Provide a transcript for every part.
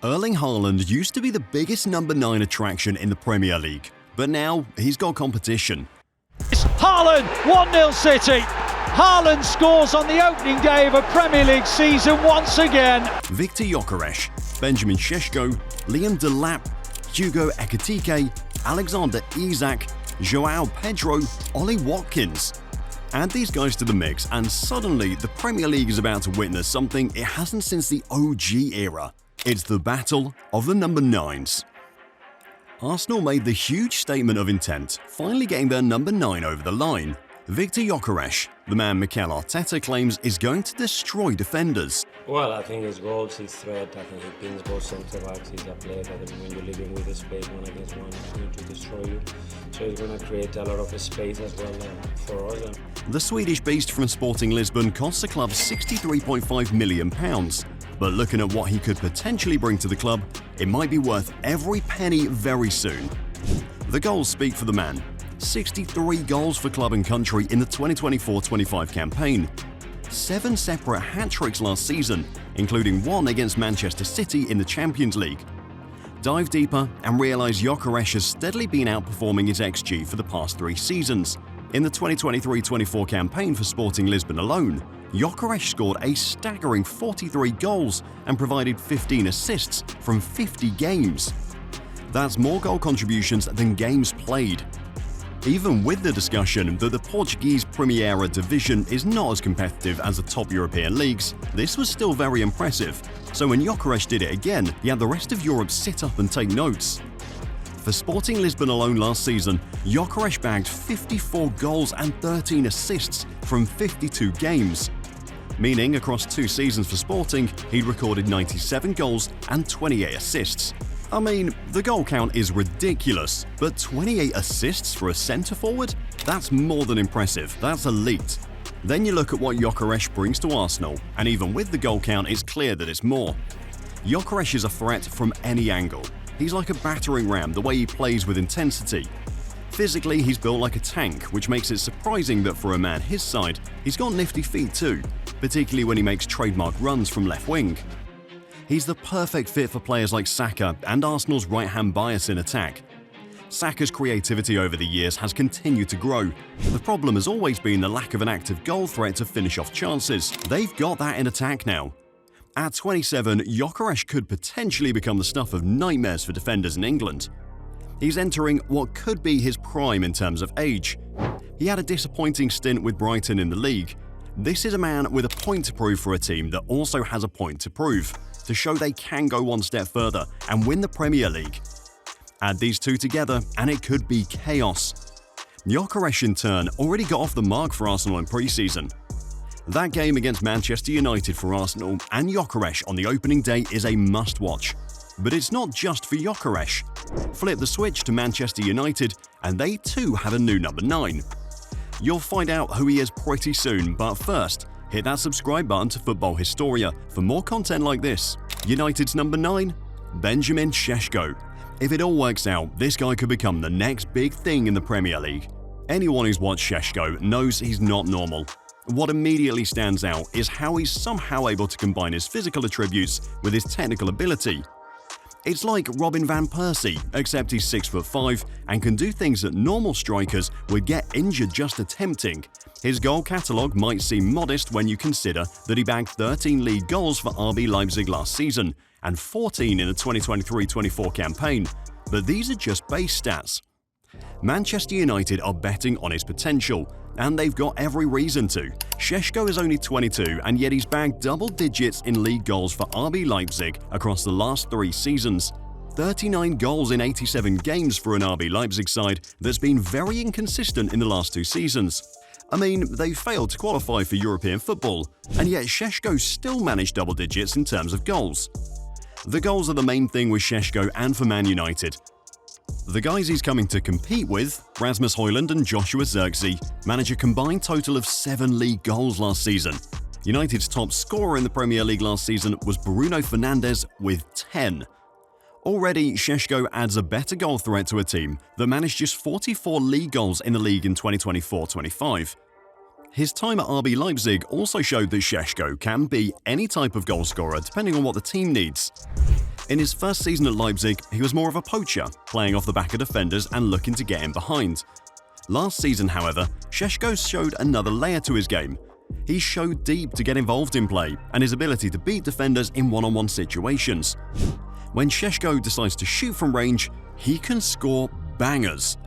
Erling Haaland used to be the biggest number 9 attraction in the Premier League, but now he's got competition. Haaland, 1-0 City. Haaland scores on the opening day of a Premier League season once again. Viktor Gyökeres, Benjamin Šeško, Delap, Hugo Ekitike, Alexander Isak, Joao Pedro, Watkins. Add these guys to the mix and suddenly the Premier League is about to witness something it hasn't since the OG era. It's the battle of the number 9s. Arsenal made the huge statement of intent, finally getting their number 9 over the line. Viktor Gyökeres, the man Mikel Arteta claims is going to destroy defenders. Well, I think his goals, his threat, I think he pins both centre-backs. He's a player that when you're living with the space, one against one, he's going to destroy you. So he's going to create a lot of space as well for us. The Swedish beast from Sporting Lisbon costs the club £63.5 million. But looking at what he could potentially bring to the club, it might be worth every penny very soon. The goals speak for the man. 63 goals for club and country in the 2024-25 campaign. 7 separate hat-tricks last season, including one against Manchester City in the Champions League. Dive deeper and realise Gyokeres has steadily been outperforming his XG for the past 3 seasons. In the 2023-24 campaign for Sporting Lisbon alone, Gyokeres scored a staggering 43 goals and provided 15 assists from 50 games. That's more goal contributions than games played. Even with the discussion that the Portuguese Primeira division is not as competitive as the top European leagues, this was still very impressive. So when Gyokeres did it again, he had the rest of Europe sit up and take notes. For Sporting Lisbon alone last season, Gyokeres bagged 54 goals and 13 assists from 52 games. Meaning across 2 seasons for Sporting, he'd recorded 97 goals and 28 assists. I mean, the goal count is ridiculous, but 28 assists for a centre-forward? That's more than impressive, that's elite. Then you look at what Gyokeres brings to Arsenal, and even with the goal count, it's clear that it's more. Gyokeres is a threat from any angle. He's like a battering ram the way he plays with intensity. Physically, he's built like a tank, which makes it surprising that for a man his side, he's got nifty feet too, particularly when he makes trademark runs from left wing. He's the perfect fit for players like Saka and Arsenal's right-hand bias in attack. Saka's creativity over the years has continued to grow. The problem has always been the lack of an active goal threat to finish off chances. They've got that in attack now. At 27, Gyokeres could potentially become the stuff of nightmares for defenders in England. He's entering what could be his prime in terms of age. He had a disappointing stint with Brighton in the league. This is a man with a point to prove for a team that also has a point to prove, to show they can go one step further and win the Premier League. Add these two together and it could be chaos. Gyokeres in turn already got off the mark for Arsenal in pre-season. That game against Manchester United for Arsenal and Gyokeres on the opening day is a must-watch. But it's not just for Gyokeres. Flip the switch to Manchester United and they too have a new number 9. You'll find out who he is pretty soon, but first, hit that subscribe button to Football Historia for more content like this. United's number 9? Benjamin Šeško. If it all works out, this guy could become the next big thing in the Premier League. Anyone who's watched Šeško knows he's not normal. What immediately stands out is how he's somehow able to combine his physical attributes with his technical ability. It's like Robin van Persie, except he's 6'5" and can do things that normal strikers would get injured just attempting. His goal catalogue might seem modest when you consider that he bagged 13 league goals for RB Leipzig last season and 14 in the 2023-24 campaign, but these are just base stats. Manchester United are betting on his potential, and they've got every reason to. Šeško is only 22 and yet he's bagged double digits in league goals for RB Leipzig across the last 3 seasons. 39 goals in 87 games for an RB Leipzig side that's been very inconsistent in the last 2 seasons. I mean, they failed to qualify for European football, and yet Šeško still managed double digits in terms of goals. The goals are the main thing with Šeško and for Man United. The guys he's coming to compete with, Rasmus Højlund and Joshua Zirkzee, manage a combined total of 7 league goals last season. United's top scorer in the Premier League last season was Bruno Fernandes with 10. Already, Šeško adds a better goal threat to a team that managed just 44 league goals in the league in 2024-25. His time at RB Leipzig also showed that Šeško can be any type of goal scorer depending on what the team needs. In his first season at Leipzig, he was more of a poacher, playing off the back of defenders and looking to get in behind. Last season, however, Šeško showed another layer to his game. He showed deep to get involved in play and his ability to beat defenders in one-on-one situations. When Šeško decides to shoot from range, he can score bangers.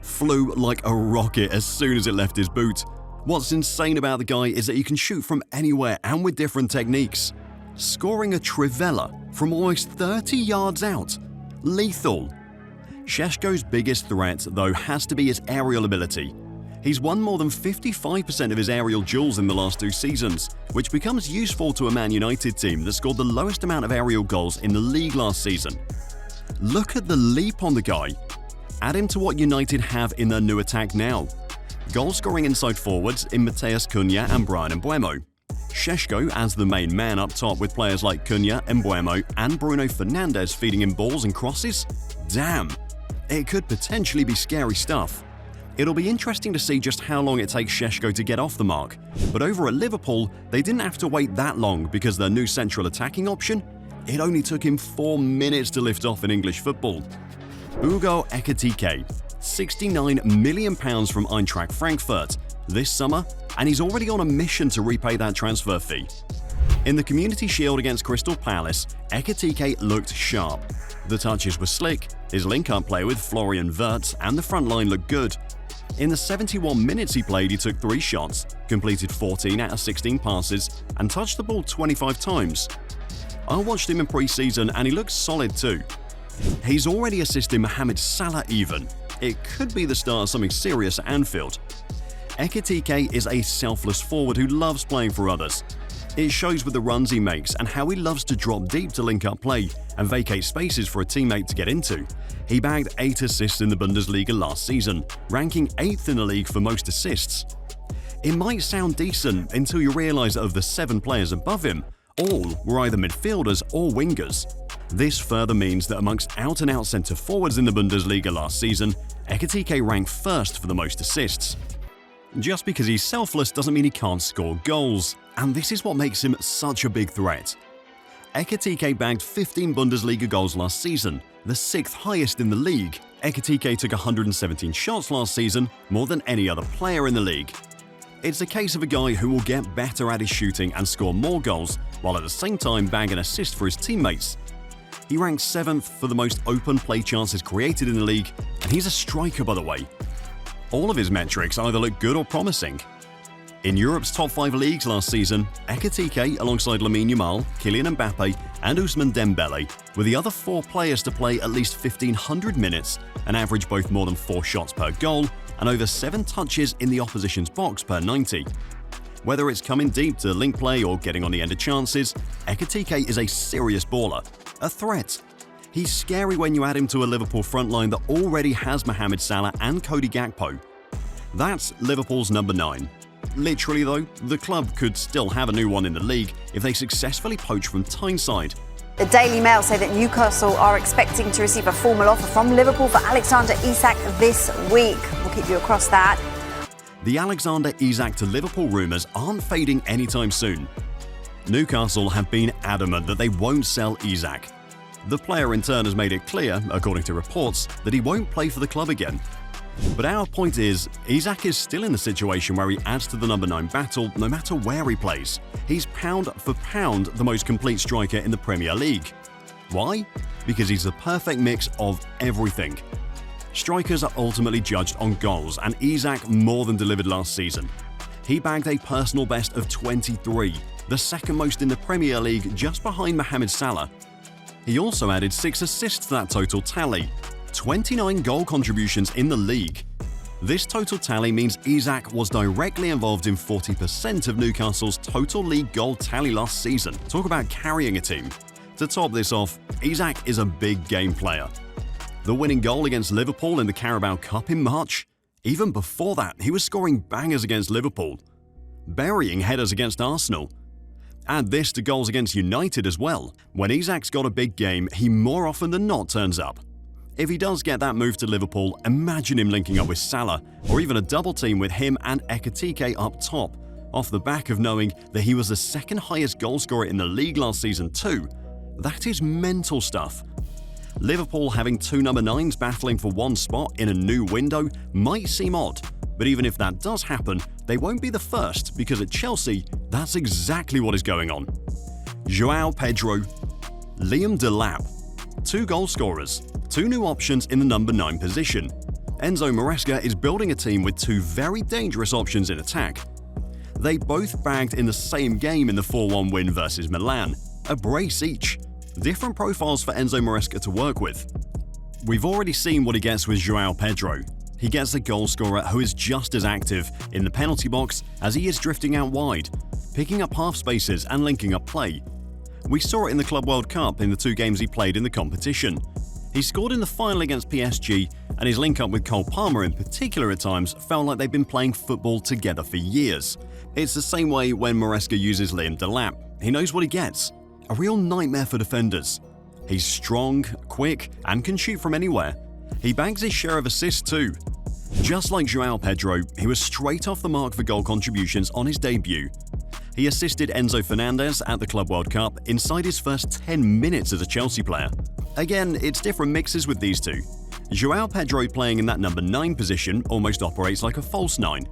Flew like a rocket as soon as it left his boot. What's insane about the guy is that he can shoot from anywhere and with different techniques. Scoring a trivela from almost 30 yards out. Lethal. Šeško's biggest threat, though, has to be his aerial ability. He's won more than 55% of his aerial duels in the last 2 seasons, which becomes useful to a Man United team that scored the lowest amount of aerial goals in the league last season. Look at the leap on the guy. Add him to what United have in their new attack now. Goal-scoring inside forwards in Matheus Cunha and Bryan Mbeumo. Šeško as the main man up top with players like Cunha, Mbeumo and Bruno Fernandes feeding him balls and crosses? Damn! It could potentially be scary stuff. It'll be interesting to see just how long it takes Šeško to get off the mark, but over at Liverpool, they didn't have to wait that long because their new central attacking option, it only took him 4 minutes to lift off in English football. Hugo Ekitike, £69 million from Eintracht Frankfurt this summer, and he's already on a mission to repay that transfer fee. In the Community Shield against Crystal Palace, Ekitike looked sharp. The touches were slick, his link-up play with Florian Wirtz and the front line looked good. In the 71 minutes he played, he took 3 shots, completed 14 out of 16 passes, and touched the ball 25 times. I watched him in pre-season and he looks solid too. He's already assisted Mohamed Salah even. It could be the start of something serious at Anfield. Ekitike is a selfless forward who loves playing for others. It shows with the runs he makes and how he loves to drop deep to link up play and vacate spaces for a teammate to get into. He bagged 8 assists in the Bundesliga last season, ranking 8th in the league for most assists. It might sound decent until you realise that of the 7 players above him, all were either midfielders or wingers. This further means that amongst out-and-out centre forwards in the Bundesliga last season, Ekitike ranked first for the most assists. Just because he's selfless doesn't mean he can't score goals, and this is what makes him such a big threat. Ekitike bagged 15 Bundesliga goals last season, the 6th highest in the league. Ekitike took 117 shots last season, more than any other player in the league. It's a case of a guy who will get better at his shooting and score more goals, while at the same time bag an assist for his teammates. He ranks 7th for the most open play chances created in the league, and he's a striker by the way. All of his metrics either look good or promising. In Europe's top 5 leagues last season, Ekitike, alongside Lamine Yamal, Kylian Mbappe and Ousmane Dembele, were the other 4 players to play at least 1,500 minutes and average both more than 4 shots per goal and over 7 touches in the opposition's box per 90. Whether it's coming deep to link play or getting on the end of chances, Ekitike is a serious baller, a threat. He's scary when you add him to a Liverpool frontline that already has Mohamed Salah and Cody Gakpo. That's Liverpool's number 9. Literally though, the club could still have a new one in the league if they successfully poach from Tyneside. The Daily Mail say that Newcastle are expecting to receive a formal offer from Liverpool for Alexander Isak this week. We'll keep you across that. The Alexander Isak to Liverpool rumours aren't fading anytime soon. Newcastle have been adamant that they won't sell Isak. The player in turn has made it clear, according to reports, that he won't play for the club again. But our point is, Isak is still in the situation where he adds to the number 9 battle no matter where he plays. He's pound for pound the most complete striker in the Premier League. Why? Because he's the perfect mix of everything. Strikers are ultimately judged on goals, and Isak more than delivered last season. He bagged a personal best of 23, the second most in the Premier League, just behind Mohamed Salah. He also added 6 assists to that total tally, 29 goal contributions in the league. This total tally means Isak was directly involved in 40% of Newcastle's total league goal tally last season. Talk about carrying a team. To top this off, Isak is a big game player. The winning goal against Liverpool in the Carabao Cup in March? Even before that, he was scoring bangers against Liverpool, burying headers against Arsenal. Add this to goals against United as well. When Isak's got a big game, he more often than not turns up. If he does get that move to Liverpool, imagine him linking up with Salah, or even a double team with him and Ekitike up top, off the back of knowing that he was the second highest goalscorer in the league last season too. That is mental stuff. Liverpool having two number 9s battling for one spot in a new window might seem odd, but even if that does happen, they won't be the first, because at Chelsea, that's exactly what is going on. João Pedro, Liam Delap, two goal scorers, two new options in the number 9 position. Enzo Maresca is building a team with two very dangerous options in attack. They both bagged in the same game in the 4-1 win versus Milan, a brace each. Different profiles for Enzo Maresca to work with. We've already seen what he gets with João Pedro. He gets a goal scorer who is just as active in the penalty box as he is drifting out wide, picking up half spaces and linking up play. We saw it in the Club World Cup in the 2 games he played in the competition. He scored in the final against PSG, and his link up with Cole Palmer in particular at times felt like they've been playing football together for years. It's the same way when Maresca uses Liam Delap. He knows what he gets. A real nightmare for defenders. He's strong, quick, and can shoot from anywhere. He bags his share of assists too. Just like João Pedro, he was straight off the mark for goal contributions on his debut. He assisted Enzo Fernandez at the Club World Cup inside his first 10 minutes as a Chelsea player. Again, it's different mixes with these two. João Pedro playing in that number 9 position almost operates like a false 9.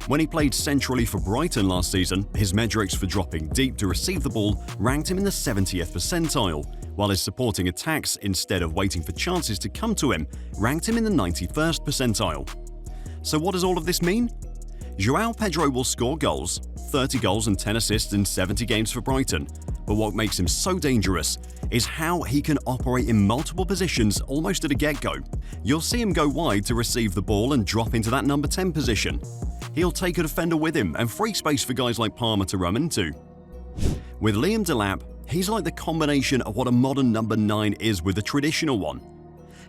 When he played centrally for Brighton last season, his metrics for dropping deep to receive the ball ranked him in the 70th percentile, while his supporting attacks, instead of waiting for chances to come to him, ranked him in the 91st percentile. So what does all of this mean? João Pedro will score goals, 30 goals and 10 assists in 70 games for Brighton, but what makes him so dangerous is how he can operate in multiple positions almost at a get-go. You'll see him go wide to receive the ball and drop into that number 10 position. He'll take a defender with him and free space for guys like Palmer to run into. With Liam Delap, he's like the combination of what a modern number 9 is with a traditional one.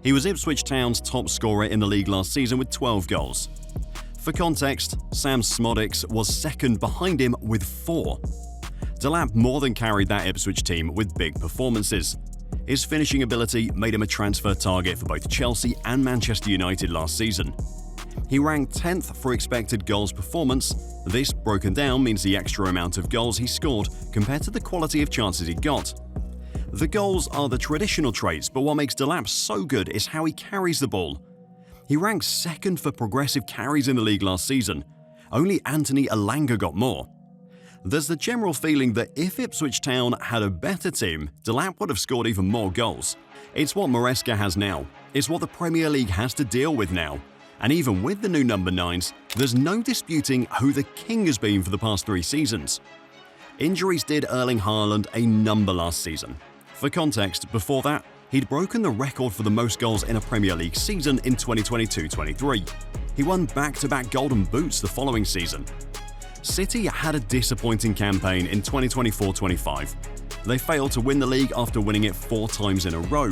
He was Ipswich Town's top scorer in the league last season with 12 goals. For context, Sam Smodics was second behind him with 4. Delap more than carried that Ipswich team with big performances. His finishing ability made him a transfer target for both Chelsea and Manchester United last season. He ranked 10th for expected goals performance. This, broken down, means the extra amount of goals he scored compared to the quality of chances he got. The goals are the traditional traits, but what makes Delap so good is how he carries the ball. He ranks 2nd for progressive carries in the league last season. Only Anthony Elanga got more. There's the general feeling that if Ipswich Town had a better team, Delap would have scored even more goals. It's what Maresca has now. It's what the Premier League has to deal with now. And even with the new number 9s, there's no disputing who the king has been for the past 3 seasons. Injuries did Erling Haaland a number last season. For context, before that, he'd broken the record for the most goals in a Premier League season in 2022-23. He won back-to-back Golden Boots the following season. City had a disappointing campaign in 2024-25. They failed to win the league after winning it 4 times in a row.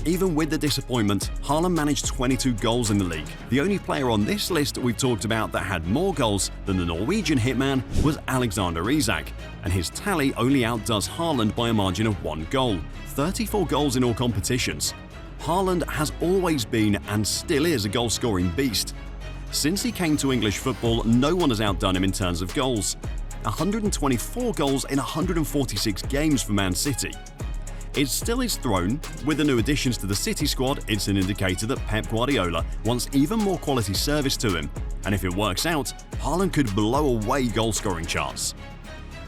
Even with the disappointment, Haaland managed 22 goals in the league. The only player on this list we've talked about that had more goals than the Norwegian hitman was Alexander Isak, and his tally only outdoes Haaland by a margin of 1 goal, 34 goals in all competitions. Haaland has always been and still is a goal-scoring beast. Since he came to English football, no one has outdone him in terms of goals. 124 goals in 146 games for Man City. It's still his throne. With the new additions to the City squad, it's an indicator that Pep Guardiola wants even more quality service to him. And if it works out, Haaland could blow away goal-scoring charts.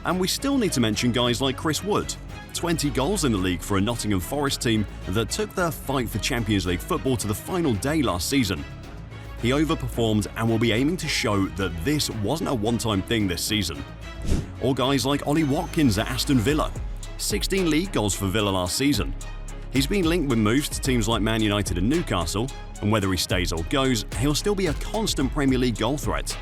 And we still need to mention guys like Chris Wood. 20 goals in the league for a Nottingham Forest team that took their fight for Champions League football to the final day last season. He overperformed and will be aiming to show that this wasn't a one-time thing this season. Or guys like Ollie Watkins at Aston Villa. 16 league goals for Villa last season. He's been linked with moves to teams like Man United and Newcastle, and whether he stays or goes, he'll still be a constant Premier League goal threat.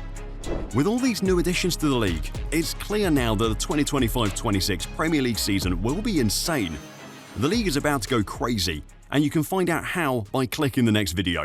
With all these new additions to the league, it's clear now that the 2025-26 Premier League season will be insane. The league is about to go crazy, and you can find out how by clicking the next video.